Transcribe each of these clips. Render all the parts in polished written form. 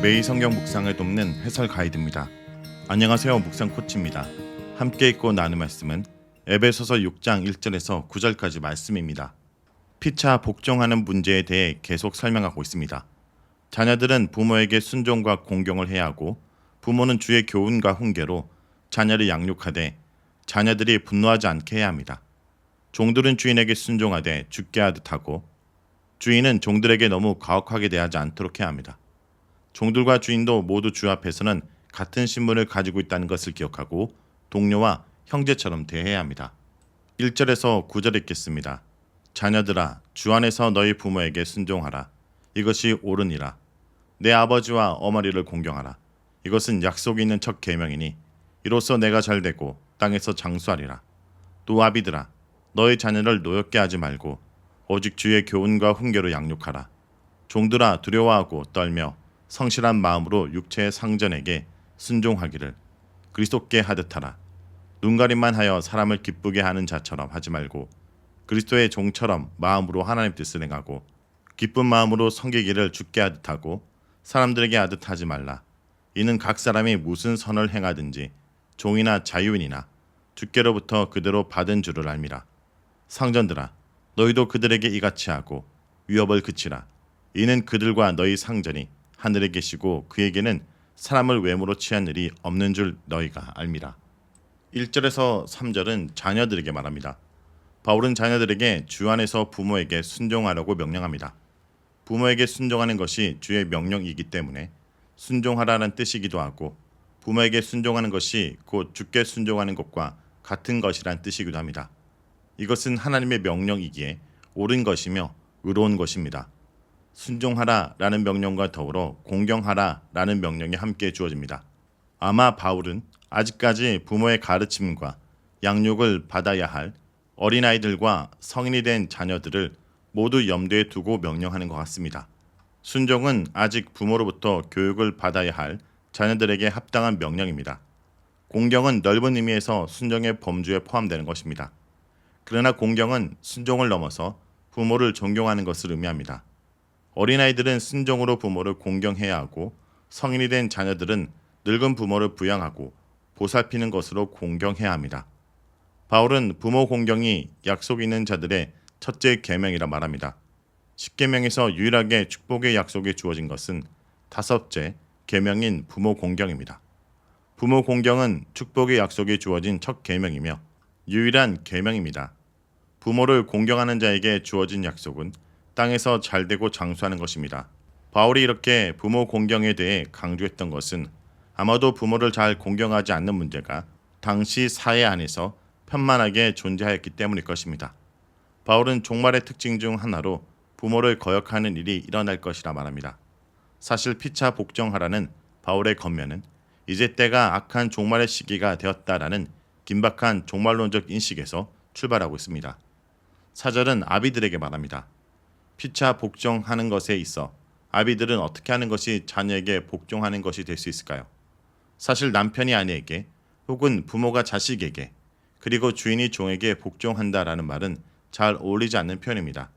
매일 성경 묵상을 돕는 해설 가이드입니다. 안녕하세요. 묵상 코치입니다. 함께 읽고 나눌 말씀은 에베소서 6장 1절에서 9절까지 말씀입니다. 피차 복종하는 문제에 대해 계속 설명하고 있습니다. 자녀들은 부모에게 순종과 공경을 해야 하고 부모는 주의 교훈과 훈계로 자녀를 양육하되 자녀들이 분노하지 않게 해야 합니다. 종들은 주인에게 순종하되 죽게 하듯 하고 주인은 종들에게 너무 가혹하게 대하지 않도록 해야 합니다. 종들과 주인도 모두 주 앞에서는 같은 신분을 가지고 있다는 것을 기억하고 동료와 형제처럼 대해야 합니다. 1절에서 9절 읽겠습니다. 자녀들아, 주 안에서 너희 부모에게 순종하라. 이것이 옳으니라. 내 아버지와 어머니를 공경하라. 이것은 약속이 있는 첫 계명이니 이로써 내가 잘되고 땅에서 장수하리라. 또 아비들아, 너희 자녀를 노엽게 하지 말고 오직 주의 교훈과 훈계로 양육하라. 종들아, 두려워하고 떨며 성실한 마음으로 육체의 상전에게 순종하기를 그리스도께 하듯 하라. 눈가림만 하여 사람을 기쁘게 하는 자처럼 하지 말고 그리스도의 종처럼 마음으로 하나님 뜻을 행하고 기쁜 마음으로 섬기기를 주께 하듯 하고 사람들에게 하듯 하지 말라. 이는 각 사람이 무슨 선을 행하든지 종이나 자유인이나 주께로부터 그대로 받은 줄을 알미라. 상전들아, 너희도 그들에게 이같이 하고 위협을 그치라. 이는 그들과 너희 상전이 하늘에 계시고 그에게는 사람을 외모로 취한 일이 없는 줄 너희가 알미라. 1절에서 3절은 자녀들에게 말합니다. 바울은 자녀들에게 주 안에서 부모에게 순종하라고 명령합니다. 부모에게 순종하는 것이 주의 명령이기 때문에 순종하라는 뜻이기도 하고 부모에게 순종하는 것이 곧 주께 순종하는 것과 같은 것이란 뜻이기도 합니다. 이것은 하나님의 명령이기에 옳은 것이며 의로운 것입니다. 순종하라 라는 명령과 더불어 공경하라 라는 명령이 함께 주어집니다. 아마 바울은 아직까지 부모의 가르침과 양육을 받아야 할 어린아이들과 성인이 된 자녀들을 모두 염두에 두고 명령하는 것 같습니다. 순종은 아직 부모로부터 교육을 받아야 할 자녀들에게 합당한 명령입니다. 공경은 넓은 의미에서 순종의 범주에 포함되는 것입니다. 그러나 공경은 순종을 넘어서 부모를 존경하는 것을 의미합니다. 어린아이들은 순종으로 부모를 공경해야 하고 성인이 된 자녀들은 늙은 부모를 부양하고 보살피는 것으로 공경해야 합니다. 바울은 부모 공경이 약속 있는 자들의 첫째 계명이라 말합니다. 십계명에서 유일하게 축복의 약속이 주어진 것은 다섯째 계명인 부모 공경입니다. 부모 공경은 축복의 약속이 주어진 첫 계명이며 유일한 계명입니다. 부모를 공경하는 자에게 주어진 약속은 땅에서 잘되고 장수하는 것입니다. 바울이 이렇게 부모 공경에 대해 강조했던 것은 아마도 부모를 잘 공경하지 않는 문제가 당시 사회 안에서 편만하게 존재하였기 때문일 것입니다. 바울은 종말의 특징 중 하나로 부모를 거역하는 일이 일어날 것이라 말합니다. 사실 피차 복종하라는 바울의 권면은 이제 때가 악한 종말의 시기가 되었다라는 긴박한 종말론적 인식에서 출발하고 있습니다. 4절은 아비들에게 말합니다. 피차 복종하는 것에 있어 아비들은 어떻게 하는 것이 자녀에게 복종하는 것이 될 수 있을까요? 사실 남편이 아내에게 혹은 부모가 자식에게 그리고 주인이 종에게 복종한다라는 말은 잘 어울리지 않는 표현입니다.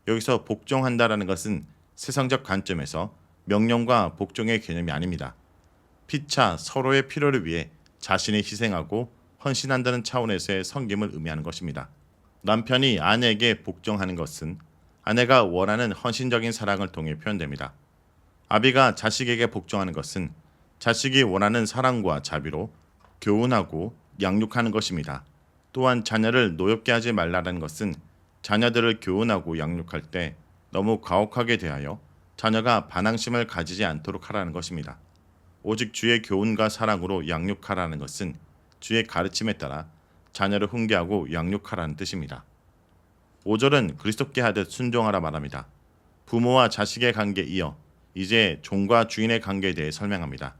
여기서 복종한다라는 것은 세상적 관점에서 명령과 복종의 개념이 아닙니다. 피차 서로의 필요를 위해 자신이 희생하고 헌신한다는 차원에서의 섬김을 의미하는 것입니다. 남편이 아내에게 복종하는 것은 아내가 원하는 헌신적인 사랑을 통해 표현됩니다. 아비가 자식에게 복종하는 것은 자식이 원하는 사랑과 자비로 교훈하고 양육하는 것입니다. 또한 자녀를 노엽게 하지 말라는 것은 자녀들을 교훈하고 양육할 때 너무 가혹하게 대하여 자녀가 반항심을 가지지 않도록 하라는 것입니다. 오직 주의 교훈과 사랑으로 양육하라는 것은 주의 가르침에 따라 자녀를 훈계하고 양육하라는 뜻입니다. 5절은 그리스도께 하듯 순종하라 말합니다. 부모와 자식의 관계에 이어 이제 종과 주인의 관계에 대해 설명합니다.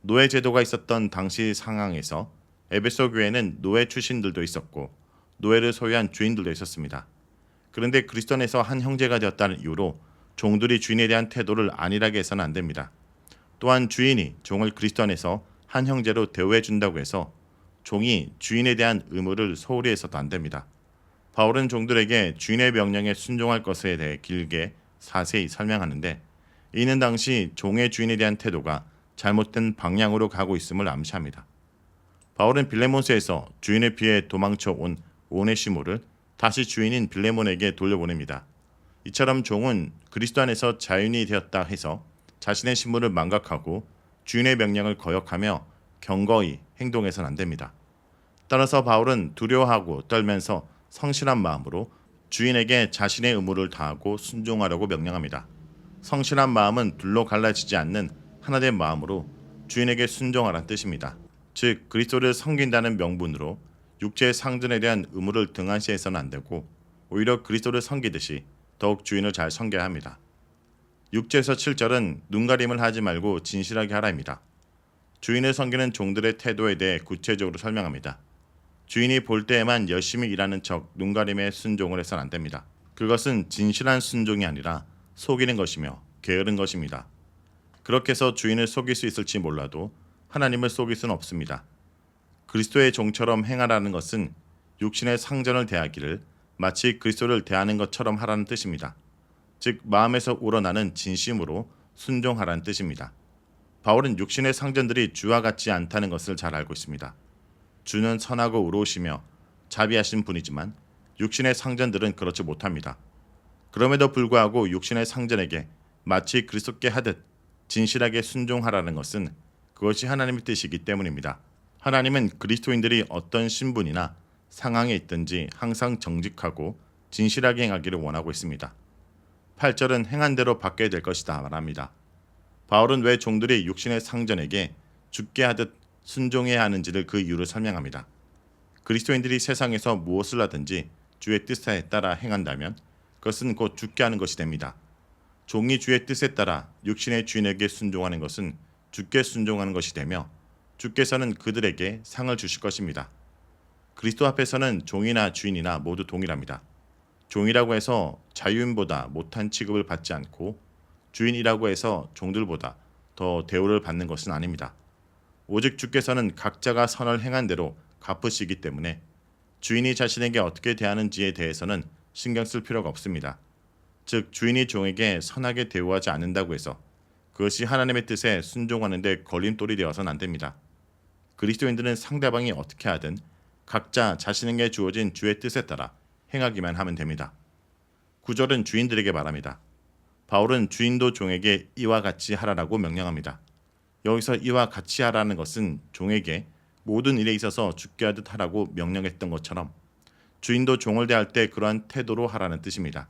노예 제도가 있었던 당시 상황에서 에베소 교회는 노예 출신들도 있었고 노예를 소유한 주인들도 있었습니다. 그런데 그리스도 안에서 한 형제가 되었다는 이유로 종들이 주인에 대한 태도를 안일하게 해서는 안 됩니다. 또한 주인이 종을 그리스도 안에서 한 형제로 대우해 준다고 해서 종이 주인에 대한 의무를 소홀히 해서도 안 됩니다. 바울은 종들에게 주인의 명령에 순종할 것에 대해 길게 자세히 설명하는데 이는 당시 종의 주인에 대한 태도가 잘못된 방향으로 가고 있음을 암시합니다. 바울은 빌레몬서에서 주인에 피해 도망쳐 온 오네시모를 다시 주인인 빌레몬에게 돌려보냅니다. 이처럼 종은 그리스도 안에서 자유인이 되었다 해서 자신의 신분을 망각하고 주인의 명령을 거역하며 경거히 행동해서는 안 됩니다. 따라서 바울은 두려워하고 떨면서 성실한 마음으로 주인에게 자신의 의무를 다하고 순종하려고 명령합니다. 성실한 마음은 둘로 갈라지지 않는 하나된 마음으로 주인에게 순종하라는 뜻입니다. 즉 그리스도를 섬긴다는 명분으로 육체의 상전에 대한 의무를 등한시해서는 안 되고 오히려 그리스도를 섬기듯이 더욱 주인을 잘 섬겨야 합니다. 6절에서 7절은 눈가림을 하지 말고 진실하게 하라입니다. 주인을 섬기는 종들의 태도에 대해 구체적으로 설명합니다. 주인이 볼 때에만 열심히 일하는 척 눈가림에 순종을 해서는 안 됩니다. 그것은 진실한 순종이 아니라 속이는 것이며 게으른 것입니다. 그렇게 해서 주인을 속일 수 있을지 몰라도 하나님을 속일 수는 없습니다. 그리스도의 종처럼 행하라는 것은 육신의 상전을 대하기를 마치 그리스도를 대하는 것처럼 하라는 뜻입니다. 즉 마음에서 우러나는 진심으로 순종하라는 뜻입니다. 바울은 육신의 상전들이 주와 같지 않다는 것을 잘 알고 있습니다. 주는 선하고 의로우시며 자비하신 분이지만 육신의 상전들은 그렇지 못합니다. 그럼에도 불구하고 육신의 상전에게 마치 그리스도께 하듯 진실하게 순종하라는 것은 그것이 하나님의 뜻이기 때문입니다. 하나님은 그리스도인들이 어떤 신분이나 상황에 있든지 항상 정직하고 진실하게 행하기를 원하고 있습니다. 8절은 행한 대로 받게 될 것이다 말합니다. 바울은 왜 종들이 육신의 상전에게 죽게 하듯 순종해야 하는지를 그 이유를 설명합니다. 그리스도인들이 세상에서 무엇을 하든지 주의 뜻에 따라 행한다면 그것은 곧 죽게 하는 것이 됩니다. 종이 주의 뜻에 따라 육신의 주인에게 순종하는 것은 주께 순종하는 것이 되며 주께서는 그들에게 상을 주실 것입니다. 그리스도 앞에서는 종이나 주인이나 모두 동일합니다. 종이라고 해서 자유인보다 못한 취급을 받지 않고 주인이라고 해서 종들보다 더 대우를 받는 것은 아닙니다. 오직 주께서는 각자가 선을 행한 대로 갚으시기 때문에 주인이 자신에게 어떻게 대하는지에 대해서는 신경 쓸 필요가 없습니다. 즉 주인이 종에게 선하게 대우하지 않는다고 해서 그것이 하나님의 뜻에 순종하는 데 걸림돌이 되어서는 안 됩니다. 그리스도인들은 상대방이 어떻게 하든 각자 자신에게 주어진 주의 뜻에 따라 행하기만 하면 됩니다. 9절은 주인들에게 말합니다. 바울은 주인도 종에게 이와 같이 하라라고 명령합니다. 여기서 이와 같이 하라는 것은 종에게 모든 일에 있어서 죽게 하듯 하라고 명령했던 것처럼 주인도 종을 대할 때 그러한 태도로 하라는 뜻입니다.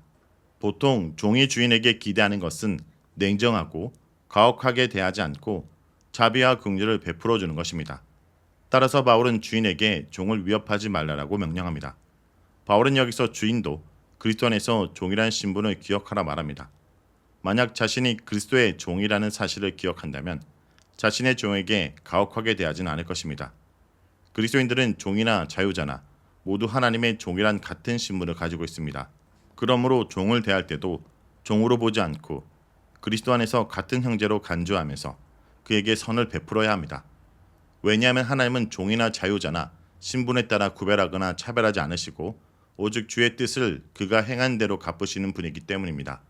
보통 종이 주인에게 기대하는 것은 냉정하고 가혹하게 대하지 않고 자비와 긍휼을 베풀어 주는 것입니다. 따라서 바울은 주인에게 종을 위협하지 말라라고 명령합니다. 바울은 여기서 주인도 그리스도 안에서 종이라는 신분을 기억하라 말합니다. 만약 자신이 그리스도의 종이라는 사실을 기억한다면 자신의 종에게 가혹하게 대하지는 않을 것입니다. 그리스도인들은 종이나 자유자나 모두 하나님의 종이란 같은 신분을 가지고 있습니다. 그러므로 종을 대할 때도 종으로 보지 않고 그리스도 안에서 같은 형제로 간주하면서 그에게 선을 베풀어야 합니다. 왜냐하면 하나님은 종이나 자유자나 신분에 따라 구별하거나 차별하지 않으시고 오직 주의 뜻을 그가 행한 대로 갚으시는 분이기 때문입니다.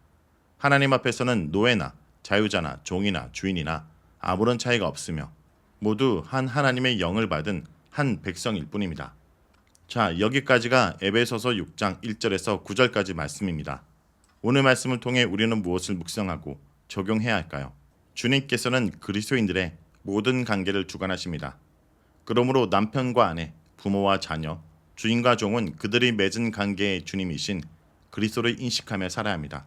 하나님 앞에서는 노예나 자유자나 종이나 주인이나 아무런 차이가 없으며 모두 한 하나님의 영을 받은 한 백성일 뿐입니다. 자, 여기까지가 에베소서 6장 1절에서 9절까지 말씀입니다. 오늘 말씀을 통해 우리는 무엇을 묵상하고 적용해야 할까요? 주님께서는 그리스도인들의 모든 관계를 주관하십니다. 그러므로 남편과 아내, 부모와 자녀, 주인과 종은 그들이 맺은 관계의 주님이신 그리스도를 인식하며 살아야 합니다.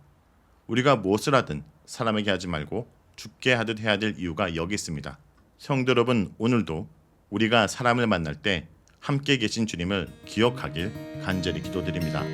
우리가 무엇을 하든 사람에게 하지 말고 주께 하듯 해야 될 이유가 여기 있습니다. 성도 여러분, 오늘도 우리가 사람을 만날 때 함께 계신 주님을 기억하길 간절히 기도드립니다.